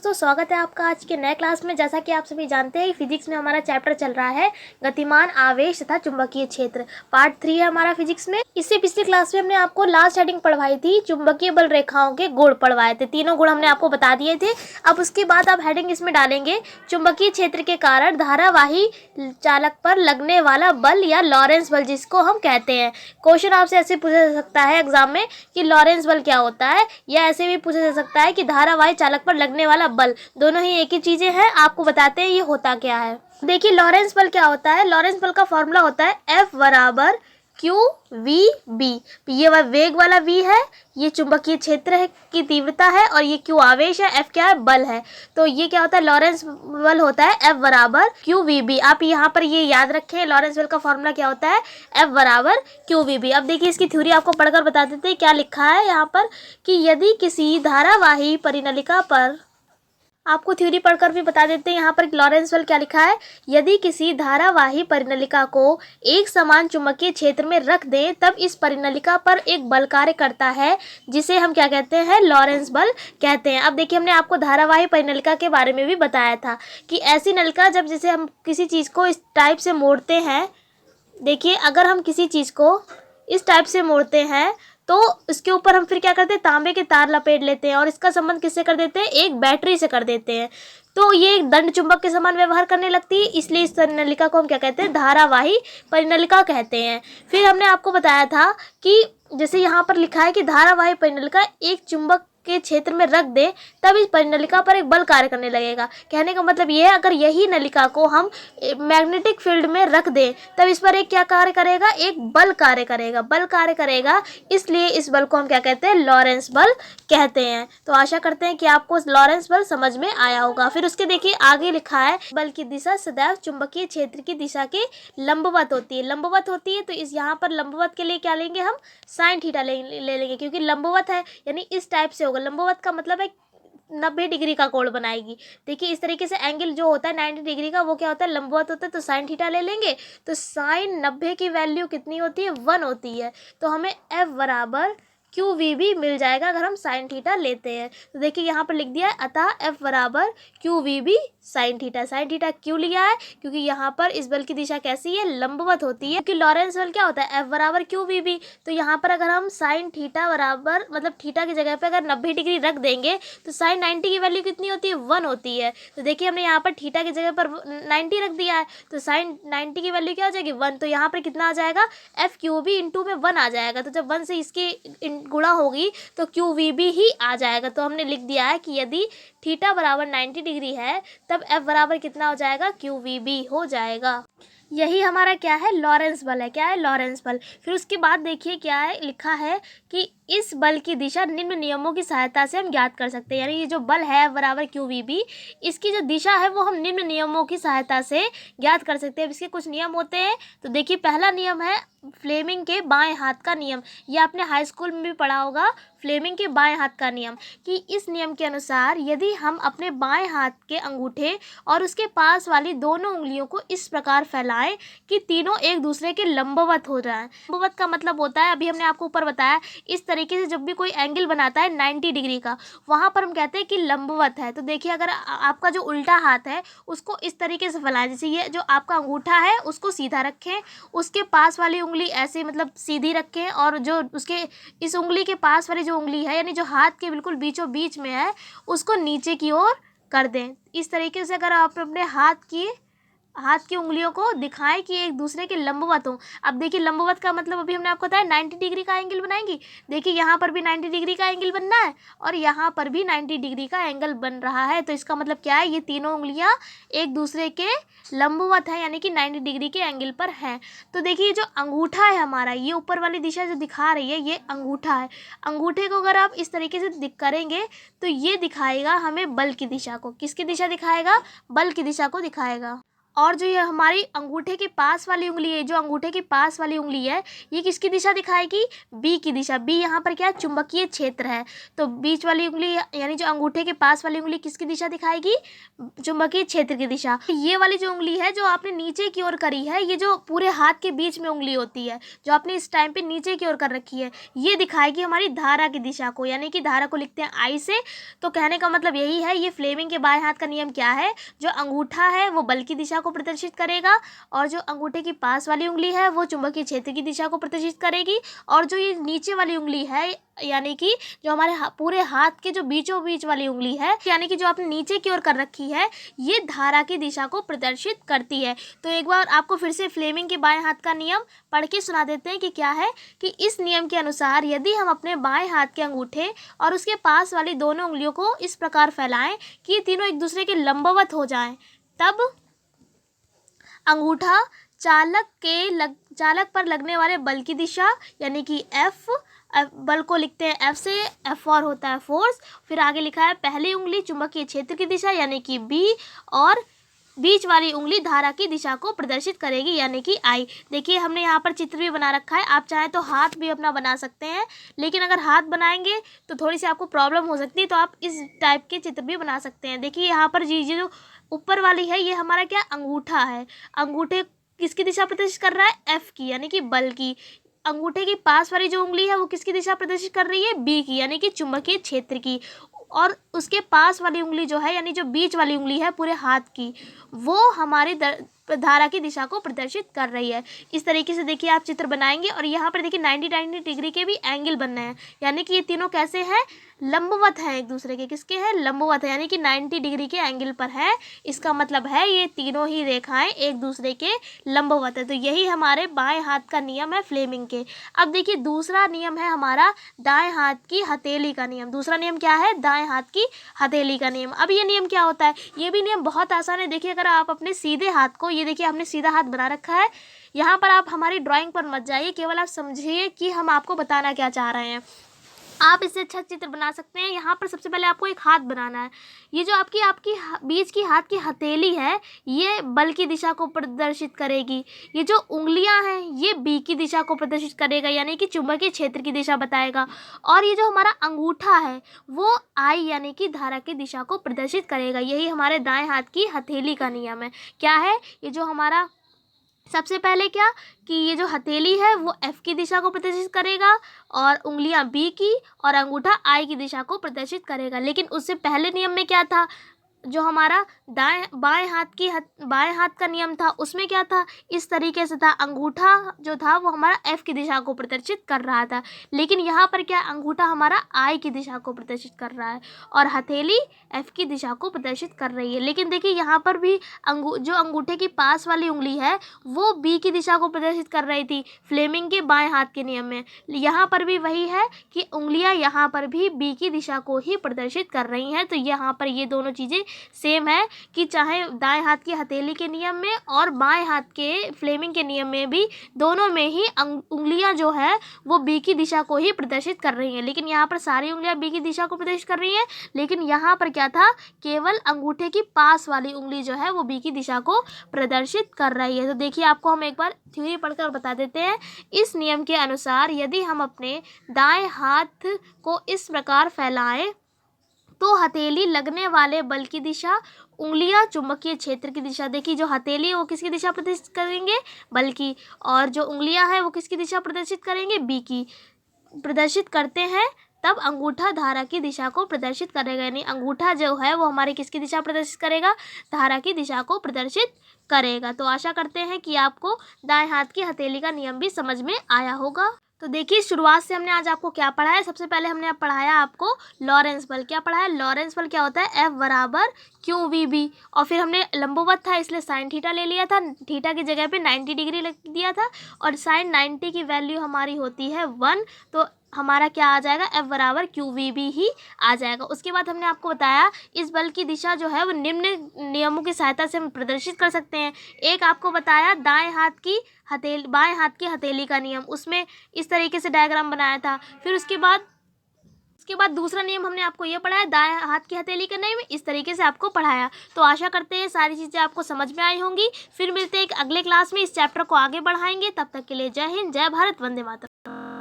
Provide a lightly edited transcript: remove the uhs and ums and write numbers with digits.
दोस्तों, स्वागत है आपका आज के नए क्लास में। जैसा कि आप सभी जानते हैं, फिजिक्स में हमारा चैप्टर चल रहा है गतिमान आवेश तथा चुंबकीय क्षेत्र। पार्ट 3 है हमारा फिजिक्स में। इससे पिछली क्लास में हमने आपको लास्ट हेडिंग पढ़वाई थी, चुंबकीय बल रेखाओं के गुण पढ़वाए थे। तीनों गुण हमने आपको बता दिए थे। अब उसके बाद आप हेडिंग इसमें डालेंगे चुंबकीय क्षेत्र के कारण धारावाही चालक पर लगने वाला बल या लॉरेंस बल, जिसको हम कहते हैं। क्वेश्चन आपसे ऐसे पूछा जा सकता है एग्जाम में कि लॉरेंस बल क्या होता है, या ऐसे भी पूछा जा सकता है कि धारावाही चालक पर लगने वाला बल। दोनों ही एक ही चीजें हैं। आपको बताते हैं ये होता क्या है। देखिए, लॉरेंस बल क्या होता है। लॉरेंस बल का फॉर्मूला होता है F बराबर क्यू वी बी। ये वेग वाला v है, ये चुंबकीय क्षेत्र है की तीव्रता है, और ये q आवेश है, F क्या है, बल है। तो ये क्या होता है, लॉरेंस बल होता है F बराबर क्यू वी बी। आप यहाँ पर ये याद रखें, लॉरेंस बल का फॉर्मूला क्या होता है, F बराबर क्यू वी बी। अब देखिए, इसकी थ्योरी आपको पढ़कर बता देते हैं। क्या लिखा है यहाँ पर कि यदि किसी धारावाही परिनलिका पर, आपको थ्योरी पढ़कर भी बता देते हैं यहाँ पर लॉरेंस बल क्या लिखा है। यदि किसी धारावाही परिनलिका को एक समान चुंबकीय क्षेत्र में रख दें, तब इस परिनलिका पर एक बल कार्य करता है, जिसे हम क्या कहते हैं, लॉरेंस बल कहते हैं। अब देखिए, हमने आपको धारावाही परिनलिका के बारे में भी बताया था कि ऐसी नलिका जब जैसे हम किसी चीज़ को इस टाइप से मोड़ते हैं, देखिए अगर हम किसी चीज़ को इस टाइप से मोड़ते हैं तो इसके ऊपर हम फिर क्या करते हैं, तांबे के तार लपेट लेते हैं, और इसका संबंध किससे कर देते हैं, एक बैटरी से कर देते हैं। तो ये एक दंड चुंबक के समान व्यवहार करने लगती है, इसलिए इस परिनलिका को हम क्या कहते हैं, धारावाही परिनलिका कहते हैं। फिर हमने आपको बताया था कि जैसे यहाँ पर लिखा है कि धारावाही परिनलिका एक चुंबक के क्षेत्र में रख दे, तब इस परिनलिका पर एक बल कार्य करने लगेगा। कहने का मतलब ये है, अगर यही नलिका को हम मैग्नेटिक फील्ड में रख दें, तब इस पर एक क्या कार्य करेगा, एक बल कार्य करेगा, बल कार्य करेगा। इसलिए इस बल को हम क्या कहते हैं, लॉरेंस बल कहते हैं। तो आशा करते हैं कि आपको लॉरेंस बल समझ में आया होगा। फिर उसके देखिए आगे लिखा है, बल की दिशा सदैव चुंबकीय क्षेत्र की दिशा के लंबवत होती है। लंबवत होती है तो इस यहाँ पर लंबवत के लिए क्या लेंगे, हम साइन थीटा ले लेंगे, क्योंकि लंबवत है यानी इस टाइप से होगा। लंबवत का मतलब है 90 डिग्री का कोण बनाएगी। देखिए, इस तरीके से एंगल जो होता है 90 डिग्री का, वो क्या होता है, लंबवत होता है। तो साइन थीटा ले लेंगे, तो साइन 90 की वैल्यू कितनी होती है, 1 होती है। तो हमें F बराबर क्यू वी बी मिल जाएगा अगर हम साइन थीटा लेते हैं। तो देखिए यहाँ पर लिख दिया है, अतः F बराबर q v B sine theta. Sine theta क्यों लिया है, क्योंकि यहाँ पर इस बल की दिशा कैसी है, लंबवत होती है। क्योंकि लॉरेंस बल क्या होता है, F बराबर क्यू वी बी। तो यहाँ पर अगर हम साइन थीटा बराबर मतलब थीटा की जगह पर अगर 90 डिग्री रख देंगे, तो साइन 90 की वैल्यू कितनी होती है, 1 होती है। तो देखिए, हमने यहाँ पर थीटा की जगह पर 90 रख दिया है, तो साइन 90 की वैल्यू क्या हो जाएगी, 1। तो यहाँ पर कितना आ जाएगा, F क्यू बी इंटू में 1 आ जाएगा। तो जब 1 से इसकी गुणा होगी तो क्यू वी बी ही आ जाएगा। तो हमने लिख दिया है कि यदि थीटा बराबर 90 डिग्री है, तब F बराबर कितना हो जाएगा, क्यू वी बी हो जाएगा। यही हमारा क्या है, लॉरेंस बल है। क्या है, लॉरेंस बल। फिर उसके बाद देखिए क्या है, लिखा है कि इस बल की दिशा निम्न नियमों की सहायता से हम ज्ञात कर सकते हैं। यानी ये जो बल है बराबर क्यू वी बी, इसकी जो दिशा है वो हम निम्न नियमों की सहायता से ज्ञात कर सकते हैं। इसके कुछ नियम होते हैं। तो देखिए, पहला नियम है फ्लेमिंग के बाएं हाथ का नियम। ये आपने हाई स्कूल में भी पढ़ा होगा, फ्लेमिंग के बाएं हाथ का नियम। कि इस नियम के अनुसार यदि हम अपने बाएं हाथ के अंगूठे और उसके पास वाली दोनों उंगलियों को इस प्रकार फैलाएं कि तीनों एक दूसरे के लंबवत हो जाएं। लंबवत का मतलब होता है, अभी हमने आपको ऊपर बताया, इस तरीके से जब भी कोई एंगल बनाता है 90 डिग्री का, वहाँ पर हम कहते हैं कि लंबवत है। तो देखिए, अगर आपका जो उल्टा हाथ है उसको इस तरीके से फैलाएं, जैसे ये जो आपका अंगूठा है उसको सीधा रखें, उसके पास वाली उंगली ऐसे मतलब सीधी रखें, और जो उसके इस उंगली के पास वाली जो उंगली है यानी जो हाथ के बिल्कुल बीचों बीच में है, उसको नीचे की ओर कर दें। इस तरीके से अगर आप अपने हाथ की उंगलियों को दिखाएं कि एक दूसरे के लंबवत हो। अब देखिए, लंबवत का मतलब अभी हमने आपको बताया 90 डिग्री का एंगल बनाएंगी। देखिए, यहाँ पर भी 90 डिग्री का एंगल बनना है और यहाँ पर भी 90 डिग्री का एंगल बन रहा है। तो इसका मतलब क्या है, ये तीनों उंगलियाँ एक दूसरे के लंबवत है, यानी कि 90 डिग्री के एंगल पर हैं। तो देखिए, जो अंगूठा है हमारा, ये ऊपर वाली दिशा जो दिखा रही है, ये अंगूठा है। अंगूठे को अगर आप इस तरीके से करेंगे तो ये दिखाएगा हमें बल की दिशा को। किसकी दिशा दिखाएगा, बल की दिशा को दिखाएगा। और जो ये हमारी अंगूठे के पास वाली उंगली है, जो अंगूठे के पास वाली उंगली है, ये किसकी दिशा दिखाएगी? बी की दिशा। बी यहाँ पर क्या है? चुंबकीय क्षेत्र है। तो बीच वाली उंगली यानी जो अंगूठे के पास वाली उंगली किसकी दिशा दिखाएगी? चुंबकीय क्षेत्र की दिशा। ये वाली जो उंगली है जो आपने नीचे की ओर करी है, ये जो पूरे हाथ के बीच में उंगली होती है, जो आपने इस टाइम पे नीचे की ओर कर रखी है, ये दिखाएगी हमारी धारा की दिशा को, यानी कि धारा को लिखते हैं आई से। तो कहने का मतलब यही है, ये फ्लेमिंग के बाएं हाथ का नियम क्या है? जो अंगूठा है वो बल की दिशा को प्रदर्शित करेगा, और जो अंगूठे की पास वाली उंगली है वो चुंबकीय क्षेत्र की दिशा को प्रदर्शित करेगी, और जो ये नीचे वाली उंगली है, यानी कि जो हमारे पूरे हाथ के जो बीचों बीच वाली उंगली है, यानी कि जो आपने नीचे की ओर कर रखी है, ये धारा की दिशा को प्रदर्शित करती है। तो एक बार आपको फिर से फ्लेमिंग के बाएं हाथ का नियम पढ़ के सुना देते हैं कि क्या है। कि इस नियम के अनुसार यदि हम अपने बाएं हाथ के अंगूठे और उसके पास वाली दोनों उंगलियों को इस प्रकार फैलाएं कि ये तीनों एक दूसरे के लंबवत हो जाएं, तब अंगूठा चालक पर लगने वाले बल की दिशा, यानी कि एफ बल को लिखते हैं एफ से, एफ और होता है फोर्स। फिर आगे लिखा है पहली उंगली चुंबकीय क्षेत्र की दिशा, यानी कि बी, और बीच वाली उंगली धारा की दिशा को प्रदर्शित करेगी, यानी कि आई। देखिए हमने यहाँ पर चित्र भी बना रखा है, आप चाहें तो हाथ भी अपना बना सकते हैं, लेकिन अगर हाथ बनाएंगे तो थोड़ी सी आपको प्रॉब्लम हो सकती है, तो आप इस टाइप के चित्र भी बना सकते हैं। देखिए यहाँ पर जी जो ऊपर वाली है, ये हमारा क्या अंगूठा है। अंगूठे किसकी दिशा प्रदर्शित कर रहा है? एफ की, यानी कि बल की। अंगूठे की पास वाली जो उंगली है वो किसकी दिशा प्रदर्शित कर रही है? बी की, यानी कि चुंबकीय क्षेत्र की। और उसके पास वाली उंगली जो है, यानी जो बीच वाली उंगली है पूरे हाथ की, वो हमारी धारा की दिशा को प्रदर्शित कर रही है। इस तरीके से देखिए आप चित्र बनाएंगे, और यहाँ पर देखिए 90 डिग्री के भी एंगल बनने हैं, यानी कि ये तीनों कैसे हैं? लंबवत हैं एक दूसरे के। किसके हैं? लंबवत है, यानी कि 90 डिग्री के एंगल पर है। इसका मतलब है ये तीनों ही रेखाएं एक दूसरे के लंबवत है। तो यही हमारे बाएं हाथ का नियम है फ्लेमिंग के। अब देखिए दूसरा नियम है हमारा दाएं हाथ की हथेली का नियम। दूसरा नियम क्या है? दाएं हाथ की हथेली का नियम। अब ये नियम क्या होता है? ये भी नियम बहुत आसान है। देखिए अगर आप अपने सीधे हाथ को, ये देखिए हमने सीधा हाथ बना रखा है, यहाँ पर आप हमारी ड्राइंग पर मत जाइए, केवल आप समझिए कि हम आपको बताना क्या चाह रहे हैं। आप इससे अच्छा चित्र बना सकते हैं। यहाँ पर सबसे पहले आपको एक हाथ बनाना है। ये जो आपकी बीच की हाथ की हथेली है, ये बल की दिशा को प्रदर्शित करेगी। ये जो उंगलियां हैं ये बी की दिशा को प्रदर्शित करेगा, यानी कि चुंबकीय क्षेत्र की दिशा बताएगा। और ये जो हमारा अंगूठा है वो आई, यानी कि धारा की दिशा को प्रदर्शित करेगा। यही हमारे दाएं हाथ की हथेली का नियम है। क्या है? ये जो हमारा सबसे पहले क्या कि ये जो हथेली है वो एफ की दिशा को प्रदर्शित करेगा, और उंगलियां बी की, और अंगूठा आई की दिशा को प्रदर्शित करेगा। लेकिन उससे पहले नियम में क्या था? जो हमारा बाएं हाथ का नियम था, उसमें क्या था? इस तरीके से था, अंगूठा जो था वो हमारा एफ की दिशा को प्रदर्शित कर रहा था। लेकिन यहाँ पर क्या? अंगूठा हमारा आई की दिशा को प्रदर्शित कर रहा है, और हथेली एफ की दिशा को प्रदर्शित कर रही है। लेकिन देखिए यहाँ पर भी जो अंगूठे की पास वाली उंगली है वो बी की दिशा को प्रदर्शित कर रही थी फ्लेमिंग के बाएं हाथ के नियम में। यहाँ पर भी वही है कि उंगलियां यहाँ पर भी बी की दिशा को ही प्रदर्शित कर रही हैं। तो यहाँ पर ये दोनों चीज़ें सेम है, कि चाहे दाएं हाथ की हथेली के नियम में और बाएं हाथ के फ्लेमिंग के नियम में भी, दोनों में ही उंगलियां जो है वो बी की दिशा को ही प्रदर्शित कर रही हैं। लेकिन यहाँ पर सारी उंगलियां बी की दिशा को प्रदर्शित कर रही हैं, लेकिन यहाँ पर क्या था? केवल अंगूठे की पास वाली उंगली जो है वो बी की दिशा को प्रदर्शित कर रही है। तो देखिए आपको हम एक बार थ्योरी पढ़कर बता देते हैं। इस नियम के अनुसार यदि हम अपने दाएं हाथ को इस प्रकार फैलाएं तो हथेली लगने वाले बल की दिशा, उंगलियां चुंबकीय क्षेत्र की दिशा। देखिए जो हथेली है वो किसकी दिशा प्रदर्शित करेंगे? बल की। और जो उंगलियां हैं वो किसकी दिशा प्रदर्शित करेंगे? बी की। प्रदर्शित करते हैं तब अंगूठा धारा की दिशा को प्रदर्शित करेगा, यानी अंगूठा जो है वो हमारी किसकी दिशा प्रदर्शित करेगा? धारा की दिशा को प्रदर्शित करेगा। तो आशा करते हैं कि आपको दाएं हाथ की हथेली का नियम भी समझ में आया होगा। तो देखिए शुरुआत से हमने आज आपको क्या पढ़ा है। सबसे पहले हमने पढ़ाया आपको लॉरेंस बल। क्या पढ़ा है? लॉरेंस बल क्या होता है? F बराबर QVB। और फिर हमने लंबवत था इसलिए साइन थीटा ले लिया था, थीटा की जगह पे 90 डिग्री लिख दिया था, और साइन 90 की वैल्यू हमारी होती है 1, तो हमारा क्या आ जाएगा? F बराबर QVB ही आ जाएगा। उसके बाद हमने आपको बताया इस बल की दिशा जो है वो निम्न नियमों की सहायता से हम प्रदर्शित कर सकते हैं। एक आपको बताया बाएं हाथ की हथेली का नियम, उसमें इस तरीके से डायग्राम बनाया था। फिर उसके बाद इसके बाद दूसरा नियम हमने आपको ये पढ़ाया, दाएं हाथ की हथेली का नियम, इस तरीके से आपको पढ़ाया। तो आशा करते हैं सारी चीज़ें आपको समझ में आई होंगी। फिर मिलते हैं एक अगले क्लास में, इस चैप्टर को आगे बढ़ाएंगे। तब तक के लिए जय हिंद, जय भारत, वंदे मातरम।